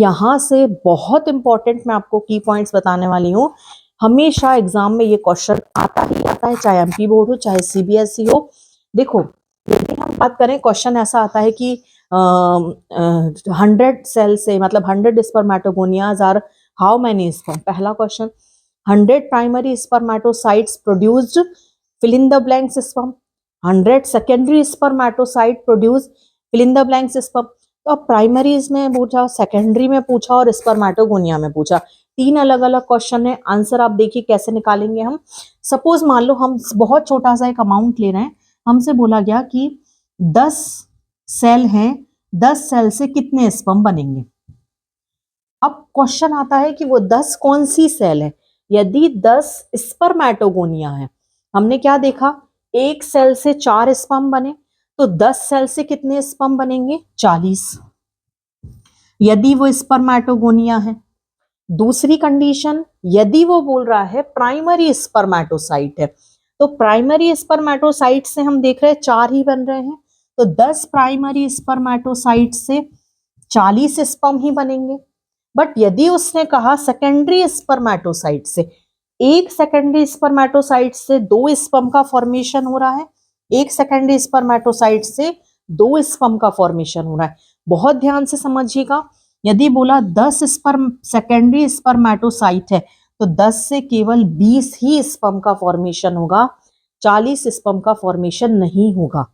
यहाँ से बहुत इंपॉर्टेंट मैं आपको की पॉइंट्स बताने वाली हूँ। हमेशा एग्जाम में ये क्वेश्चन आता ही आता है, चाहे एमपी बोर्ड हो चाहे सीबीएसई हो। देखो, यदि हम बात करें, क्वेश्चन ऐसा आता है कि 100 सेल से, मतलब 100 spermatogonias are how many sperm. पहला question, 100 primary spermatocytes produced, fill in the blanks sperm. 100 secondary spermatocyte produce, fill in the blanks sperm. तो अब प्राइमरीज में पूछा, सेकेंडरी में पूछा और स्पर्मेटोगोनिया में पूछा, तीन अलग अलग क्वेश्चन है। आंसर आप देखिए कैसे निकालेंगे हम। सपोज मान लो हम बहुत छोटा सा एक अमाउंट ले रहे हैं, हमसे बोला गया कि 10 सेल हैं, 10 सेल से कितने स्पर्म बनेंगे। अब क्वेश्चन आता है कि वो 10 कौन सी सेल है। यदि 10 स्पर्मेटोगोनिया है, हमने क्या देखा, एक सेल से 4 स्पर्म बने, तो 10 सेल से कितने स्पर्म बनेंगे, 40। यदि वो स्पर्मेटोगोनिया है। दूसरी कंडीशन, यदि वो बोल रहा है प्राइमरी स्पर्मेटोसाइट है, तो प्राइमरी स्पर्मेटोसाइट से हम देख रहे हैं 4 ही बन रहे हैं, तो 10 प्राइमरी स्पर्मेटोसाइट से 40 स्पर्म ही बनेंगे। बट यदि उसने कहा सेकेंडरी स्पर्मेटोसाइट से, एक सेकेंडरी स्पर्मेटोसाइट से 2 स्पर्म का फॉर्मेशन हो रहा है, एक सेकेंडरी स्पर्मेटोसाइट से 2 स्पर्म का फॉर्मेशन हो रहा है। बहुत ध्यान से समझिएगा, यदि बोला 10 स्पर्म सेकेंडरी स्पर्मेटोसाइट है, तो 10 से केवल 20 ही स्पर्म का फॉर्मेशन होगा, 40 स्पर्म का फॉर्मेशन नहीं होगा।